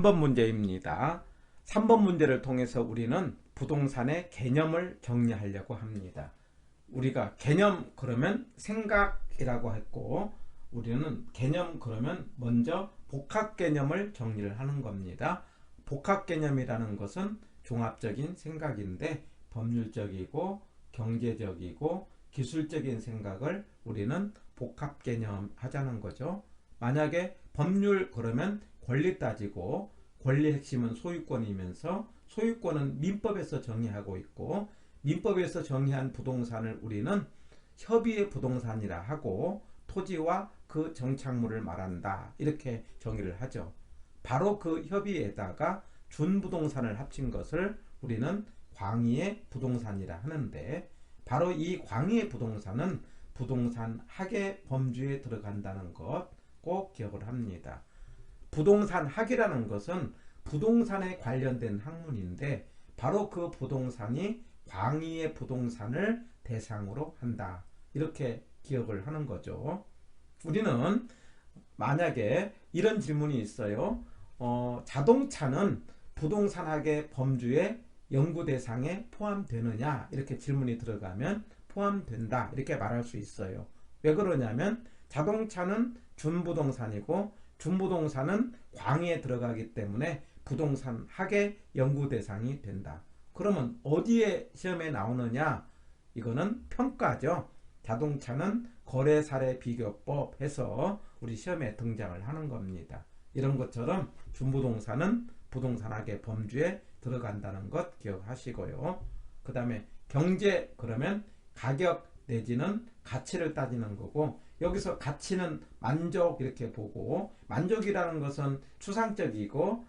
3번 문제입니다. 3번 문제를 통해서 우리는 부동산의 개념을 정리하려고 합니다. 우리가 개념 그러면 생각이라고 했고, 우리는 개념 그러면 먼저 복합 개념을 정리를 하는 겁니다. 복합 개념이라는 것은 종합적인 생각인데 법률적이고 경제적이고 기술적인 생각을 우리는 복합 개념 하자는 거죠. 만약에 법률 그러면 권리 따지고, 권리 핵심은 소유권이면서 소유권은 민법에서 정의하고 있고, 민법에서 정의한 부동산을 우리는 협의의 부동산이라 하고, 토지와 그 정착물을 말한다, 이렇게 정의를 하죠. 바로 그 협의에다가 준부동산을 합친 것을 우리는 광의의 부동산이라 하는데, 바로 이 광의의 부동산은 부동산 학의 범주에 들어간다는 것 꼭 기억을 합니다. 부동산 학이라는 것은 부동산에 관련된 학문인데, 바로 그 부동산이 광의의 부동산을 대상으로 한다, 이렇게 기억을 하는 거죠. 우리는 만약에 이런 질문이 있어요. 자동차는 부동산학의 범주에 연구 대상에 포함되느냐, 이렇게 질문이 들어가면 포함된다, 이렇게 말할 수 있어요. 왜 그러냐면 자동차는 준부동산이고 준부동산은 광의에 들어가기 때문에 부동산 학의 연구 대상이 된다. 그러면 어디에 시험에 나오느냐? 이거는 평가죠. 자동차는 거래사례 비교법 해서 우리 시험에 등장을 하는 겁니다. 이런 것처럼 준부동산은 부동산학의 범주에 들어간다는 것 기억하시고요. 그 다음에 경제 그러면 가격 내지는 가치를 따지는 거고, 여기서 가치는 만족 이렇게 보고, 만족이라는 것은 추상적이고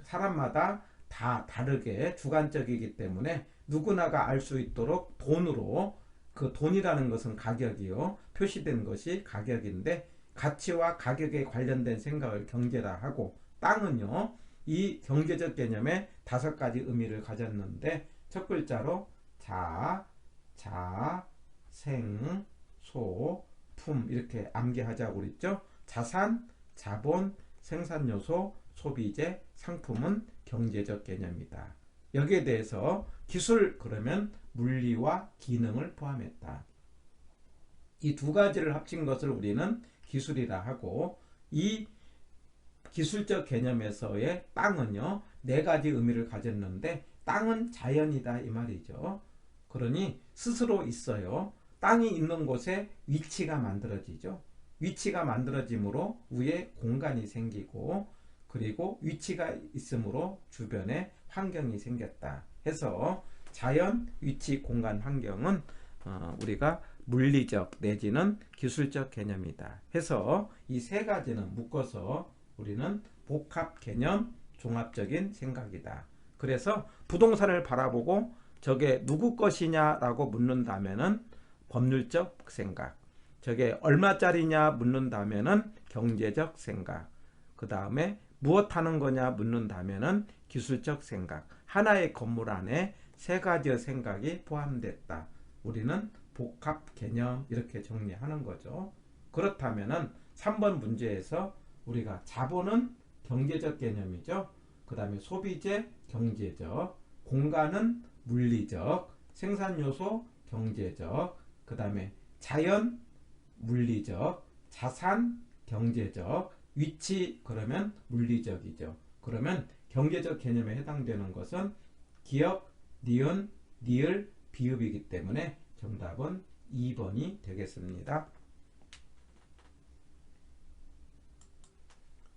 사람마다 다 다르게 주관적이기 때문에 누구나가 알 수 있도록 돈으로, 그 돈이라는 것은 가격이요, 표시된 것이 가격인데, 가치와 가격에 관련된 생각을 경제라 하고, 땅은요 이 경제적 개념에 5가지 의미를 가졌는데, 첫 글자로 자, 생, 소, 품 이렇게 암기하자고 그랬죠. 자산, 자본, 생산요소, 소비재, 상품은 경제적 개념이다. 여기에 대해서 기술 그러면 물리와 기능을 포함했다. 이 2가지를 합친 것을 우리는 기술이라 하고, 이 기술적 개념에서의 땅은요 4가지 의미를 가졌는데, 땅은 자연이다 이 말이죠. 그러니 스스로 있어요. 땅이 있는 곳에 위치가 만들어지죠. 위치가 만들어짐으로 위에 공간이 생기고, 그리고 위치가 있으므로 주변에 환경이 생겼다 해서 자연, 위치, 공간, 환경은 우리가 물리적 내지는 기술적 개념이다 해서 이 3가지는 묶어서 우리는 복합 개념, 종합적인 생각이다. 그래서 부동산을 바라보고 저게 누구 것이냐라고 묻는다면은 법률적 생각, 저게 얼마짜리냐 묻는다면은 경제적 생각, 그 다음에 무엇 하는 거냐 묻는다면은 기술적 생각. 하나의 건물 안에 3가지의 생각이 포함됐다. 우리는 복합 개념 이렇게 정리하는 거죠. 그렇다면은 3번 문제에서 우리가 자본은 경제적 개념이죠. 그 다음에 소비재 경제적, 공간은 물리적, 생산요소 경제적, 그 다음에 자연 물리적, 자산 경제적, 위치 그러면 물리적이죠. 그러면 경제적 개념에 해당되는 것은 기역, 니은, 니을, 비읍이기 때문에 정답은 2번이 되겠습니다.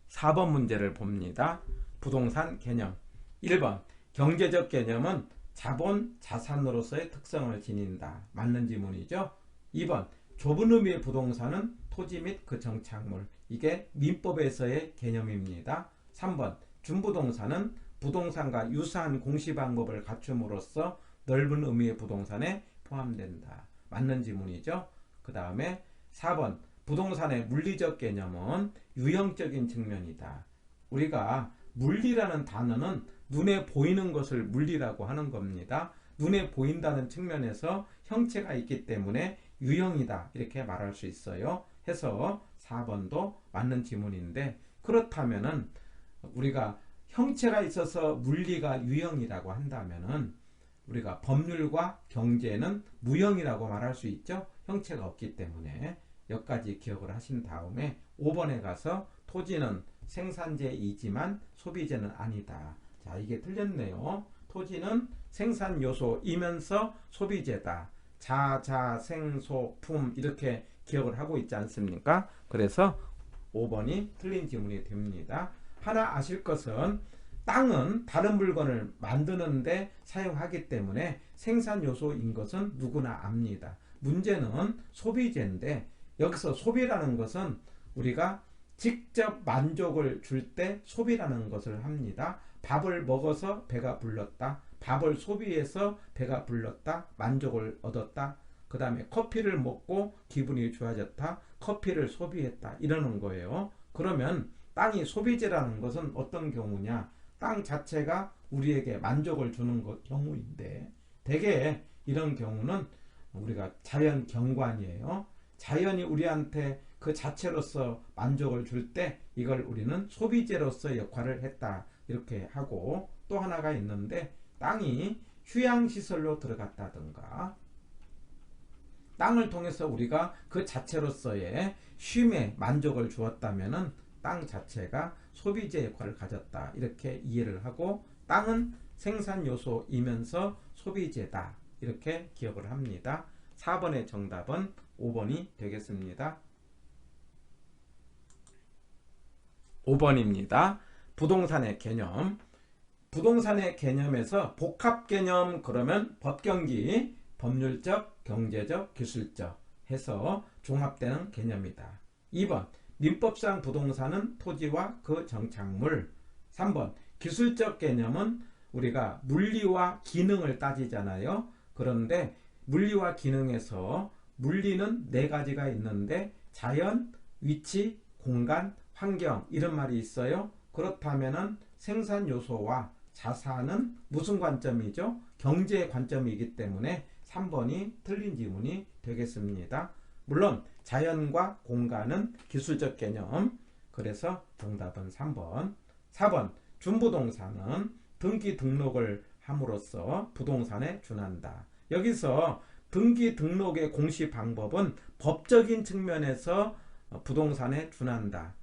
4번 문제를 봅니다. 부동산 개념. 1번 경제적 개념은 자본, 자산으로서의 특성을 지닌다. 맞는 지문이죠. 2번 좁은 의미의 부동산은 토지 및 그 정착물. 이게 민법에서의 개념입니다. 3번 준부동산은 부동산과 유사한 공시방법을 갖춤으로써 넓은 의미의 부동산에 포함된다. 맞는 지문이죠. 그 다음에 4번 부동산의 물리적 개념은 유형적인 측면이다. 우리가 물리라는 단어는 눈에 보이는 것을 물리라고 하는 겁니다. 눈에 보인다는 측면에서 형체가 있기 때문에 유형이다 이렇게 말할 수 있어요. 해서 4번도 맞는 지문인데, 그렇다면은 우리가 형체가 있어서 물리가 유형이라고 한다면은 우리가 법률과 경제는 무형이라고 말할 수 있죠. 형체가 없기 때문에. 여기까지 기억을 하신 다음에 5번에 가서 토지는 생산재이지만 소비재는 아니다. 자, 이게 틀렸네요. 토지는 생산 요소이면서 소비재다. 자생소품 이렇게 기억을 하고 있지 않습니까? 그래서 5번이 틀린 지문이 됩니다. 하나 아실 것은 땅은 다른 물건을 만드는데 사용하기 때문에 생산 요소인 것은 누구나 압니다. 문제는 소비재인데 여기서 소비라는 것은 우리가 직접 만족을 줄 때 소비라는 것을 합니다. 밥을 먹어서 배가 불렀다. 밥을 소비해서 배가 불렀다. 만족을 얻었다. 그 다음에 커피를 먹고 기분이 좋아졌다. 커피를 소비했다. 이러는 거예요. 그러면 땅이 소비재라는 것은 어떤 경우냐? 땅 자체가 우리에게 만족을 주는 경우인데 대개 이런 경우는 우리가 자연 경관이에요. 자연이 우리한테 그 자체로서 만족을 줄 때 이걸 우리는 소비재로서 역할을 했다. 이렇게 하고 또 하나가 있는데 땅이 휴양시설로 들어갔다든가 땅을 통해서 우리가 그 자체로서의 쉼에 만족을 주었다면은 땅 자체가 소비재 역할을 가졌다. 이렇게 이해를 하고 땅은 생산 요소이면서 소비재다. 이렇게 기억을 합니다. 4번의 정답은 5번이 되겠습니다. 5번입니다. 부동산의 개념. 부동산의 개념에서 복합 개념 그러면 법경기, 법률적, 경제적, 기술적 해서 종합되는 개념이다. 2번 민법상 부동산은 토지와 그 정착물. 3번 기술적 개념은 우리가 물리와 기능을 따지잖아요. 그런데 물리와 기능에서 물리는 4가지가 있는데 자연, 위치, 공간, 환경 이런 말이 있어요. 그렇다면은 생산 요소와 자산은 무슨 관점이죠? 경제의 관점이기 때문에 3번이 틀린 지문이 되겠습니다. 물론 자연과 공간은 기술적 개념. 그래서 정답은 3번. 4번 준부동산은 등기 등록을 함으로써 부동산에 준한다. 여기서 등기 등록의 공시 방법은 법적인 측면에서 부동산에 준한다.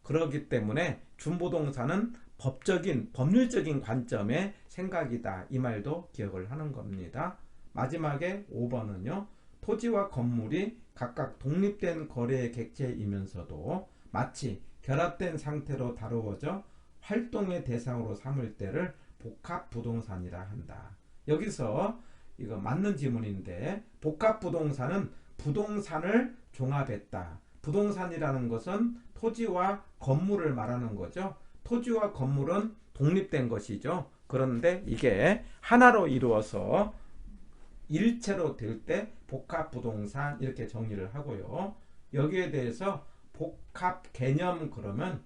그렇기 때문에 준부동산은 법적인 법률적인 관점의 생각이다. 이 말도 기억을 하는 겁니다. 마지막에 5번은요. 토지와 건물이 각각 독립된 거래의 객체이면서도 마치 결합된 상태로 다루어져 활동의 대상으로 삼을 때를 복합부동산이라 한다. 여기서 이거 맞는 지문인데 복합부동산은 부동산을 종합했다. 부동산이라는 것은 토지와 건물을 말하는 거죠. 토지와 건물은 독립된 것이죠. 그런데 이게 하나로 이루어서 일체로 될 때 복합부동산 이렇게 정리를 하고요. 여기에 대해서 복합 개념 그러면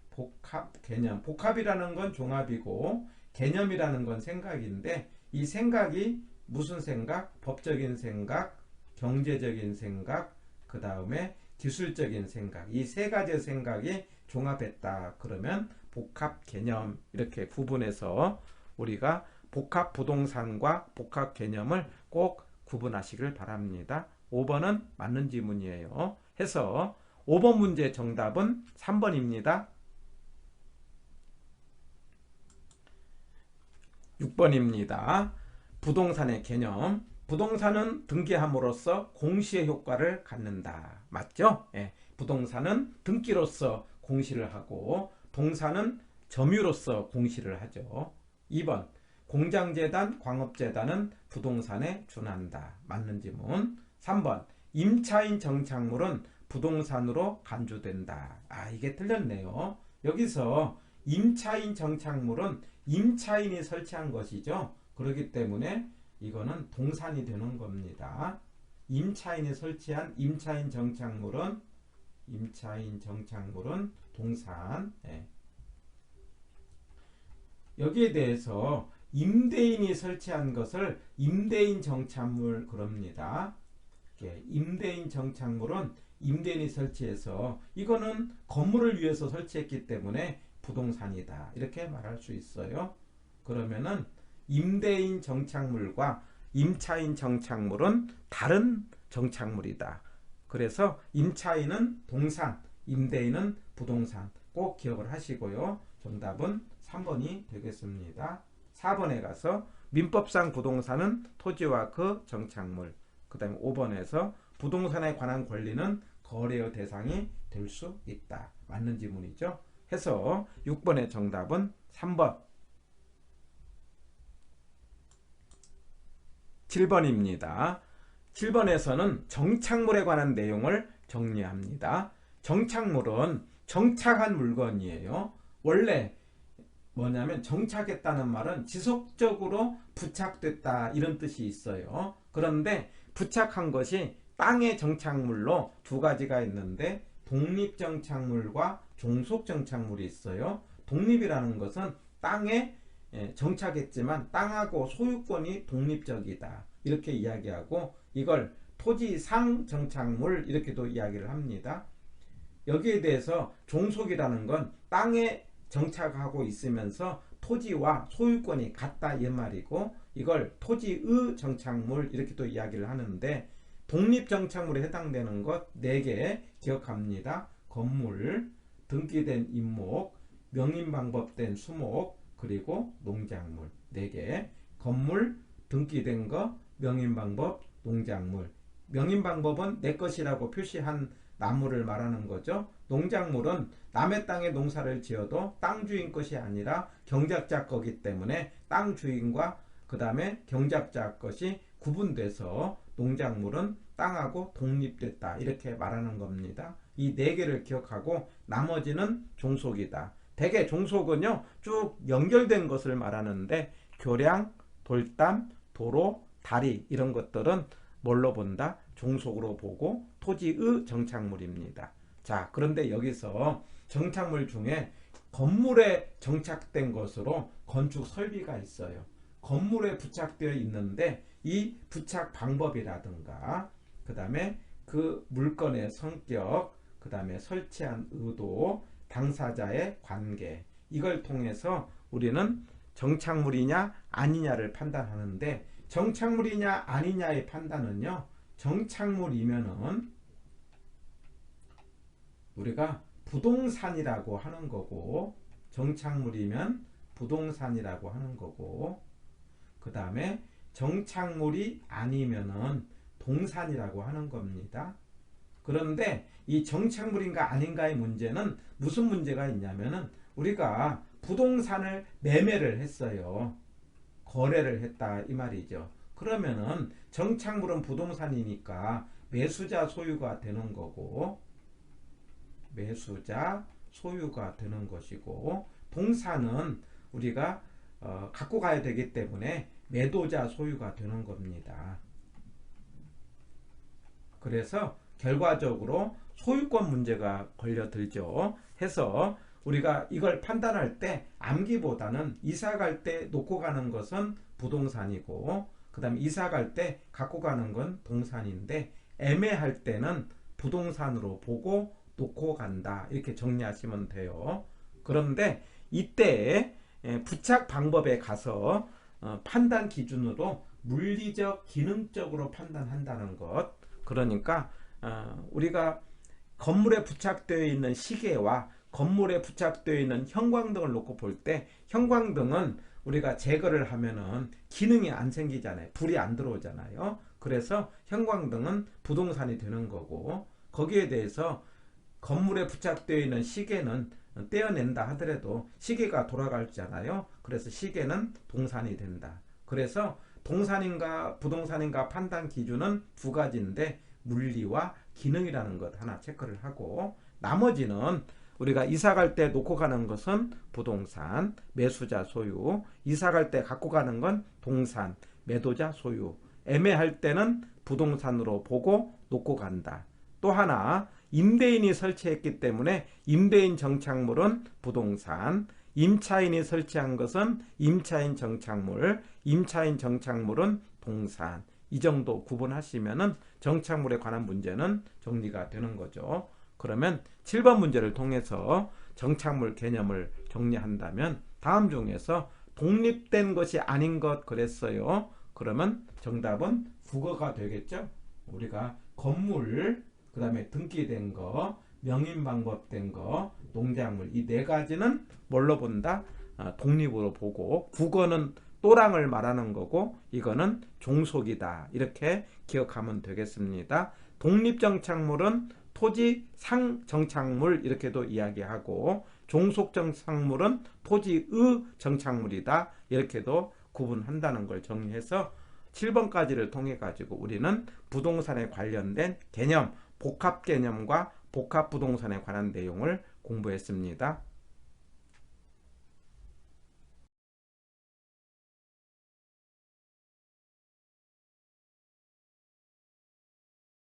복합 개념. 복합이라는 건 종합이고 개념이라는 건 생각인데 이 생각이 무슨 생각? 법적인 생각, 경제적인 생각, 그 다음에 기술적인 생각. 이 3가지 생각이 종합했다. 그러면 복합 개념 이렇게 구분해서 우리가 복합 부동산과 복합 개념을 꼭 구분하시길 바랍니다. 5번은 맞는 지문이에요. 해서 5번 문제 정답은 3번입니다. 6번입니다. 부동산의 개념. 부동산은 등기함으로써 공시의 효과를 갖는다. 맞죠? 예. 부동산은 등기로서 공시를 하고 동산은 점유로서 공시를 하죠. 2번 공장재단, 광업재단은 부동산에 준한다. 맞는 지문. 3번 임차인 정착물은 부동산으로 간주된다. 이게 틀렸네요. 여기서 임차인 정착물은 임차인이 설치한 것이죠. 그렇기 때문에 이거는 동산이 되는 겁니다. 임차인이 설치한 임차인 정착물은 동산. 네. 여기에 대해서 임대인이 설치한 것을 임대인 정착물 그럽니다. 임대인 정착물은 임대인이 설치해서 이거는 건물을 위해서 설치했기 때문에 부동산이다. 이렇게 말할 수 있어요. 그러면은 임대인 정착물과 임차인 정착물은 다른 정착물이다. 그래서 임차인은 동산, 임대인은 부동산 꼭 기억을 하시고요. 정답은 3번이 되겠습니다. 4번에 가서 민법상 부동산은 토지와 그 정착물, 그 다음에 5번에서 부동산에 관한 권리는 거래의 대상이 될 수 있다. 맞는 지문이죠. 해서 6번의 정답은 3번. 7번입니다. 7번에서는 정착물에 관한 내용을 정리합니다. 정착물은 정착한 물건이에요. 원래 뭐냐면 정착했다는 말은 지속적으로 부착됐다 이런 뜻이 있어요. 그런데 부착한 것이 땅의 정착물로 두 가지가 있는데 독립정착물과 종속정착물이 있어요. 독립이라는 것은 땅에 정착했지만 땅하고 소유권이 독립적이다 이렇게 이야기하고, 이걸 토지상 정착물 이렇게도 이야기를 합니다. 여기에 대해서 종속이라는 건 땅에 정착하고 있으면서 토지와 소유권이 같다 이 말이고, 이걸 토지의 정착물 이렇게도 이야기를 하는데, 독립정착물에 해당되는 것 4개 기억합니다. 건물, 등기된 임목, 명인방법된 수목, 그리고 농작물 4개. 건물, 등기된 거, 명인방법, 농작물. 명인방법은 내 것이라고 표시한 나무를 말하는 거죠. 농작물은 남의 땅에 농사를 지어도 땅 주인 것이 아니라 경작자 거기 때문에 땅 주인과 그 다음에 경작자 것이 구분돼서 농작물은 땅하고 독립됐다 이렇게 말하는 겁니다. 이 4개를 기억하고 나머지는 종속이다. 대개 종속은요 쭉 연결된 것을 말하는데, 교량, 돌담, 도로, 다리 이런 것들은 뭘로 본다? 종속으로 보고 토지의 정착물입니다. 자, 그런데 여기서 정착물 중에 건물에 정착된 것으로 건축 설비가 있어요. 건물에 부착되어 있는데 이 부착 방법이라든가 그 다음에 그 물건의 성격, 그 다음에 설치한 의도, 당사자의 관계, 이걸 통해서 우리는 정착물이냐 아니냐를 판단하는데, 정착물이냐 아니냐의 판단은요, 정착물이면은 우리가 부동산이라고 하는 거고, 정착물이면 부동산이라고 하는 거고, 그 다음에 정착물이 아니면은 동산이라고 하는 겁니다. 그런데 이 정착물인가 아닌가의 문제는 무슨 문제가 있냐면은, 우리가 부동산을 매매를 했어요. 거래를 했다 이 말이죠. 그러면은 정착물은 부동산이니까 매수자 소유가 되는 거고, 매수자 소유가 되는 것이고, 동산은 우리가 갖고 가야 되기 때문에 매도자 소유가 되는 겁니다. 그래서 결과적으로 소유권 문제가 걸려들죠. 해서 우리가 이걸 판단할 때 암기보다는 이사 갈 때 놓고 가는 것은 부동산이고, 그 다음에 이사 갈 때 갖고 가는 건 동산인데, 애매할 때는 부동산으로 보고 놓고 간다 이렇게 정리하시면 돼요. 그런데 이때 부착 방법에 가서 판단 기준으로 물리적 기능적으로 판단한다는 것, 그러니까 우리가 건물에 부착되어 있는 시계와 건물에 부착되어 있는 형광등을 놓고 볼 때, 형광등은 우리가 제거를 하면은 기능이 안 생기잖아요. 불이 안 들어오잖아요. 그래서 형광등은 부동산이 되는 거고, 거기에 대해서 건물에 부착되어 있는 시계는 떼어낸다 하더라도 시계가 돌아가잖아요. 그래서 시계는 동산이 된다. 그래서 동산인가 부동산인가 판단 기준은 2가지인데, 물리와 기능이라는 것 하나 체크를 하고, 나머지는 우리가 이사 갈 때 놓고 가는 것은 부동산, 매수자 소유, 이사 갈 때 갖고 가는 건 동산, 매도자 소유, 애매할 때는 부동산으로 보고 놓고 간다. 또 하나, 임대인이 설치했기 때문에 임대인 정착물은 부동산, 임차인이 설치한 것은 임차인 정착물, 임차인 정착물은 동산. 이 정도 구분하시면은 정착물에 관한 문제는 정리가 되는 거죠. 그러면 7번 문제를 통해서 정착물 개념을 정리한다면 다음 중에서 독립된 것이 아닌 것 그랬어요. 그러면 정답은 국어가 되겠죠. 우리가 건물, 그 다음에 등기된 거, 명인방법된 거, 농작물 이 네 가지는 뭘로 본다? 독립으로 보고 국어는 또랑을 말하는 거고 이거는 종속이다. 이렇게 기억하면 되겠습니다. 독립정착물은 토지 상정착물 이렇게도 이야기하고 종속정착물은 토지의 정착물이다. 이렇게도 구분한다는 걸 정리해서 7번까지를 통해 가지고 우리는 부동산에 관련된 개념, 복합 개념과 복합 부동산에 관한 내용을 공부했습니다.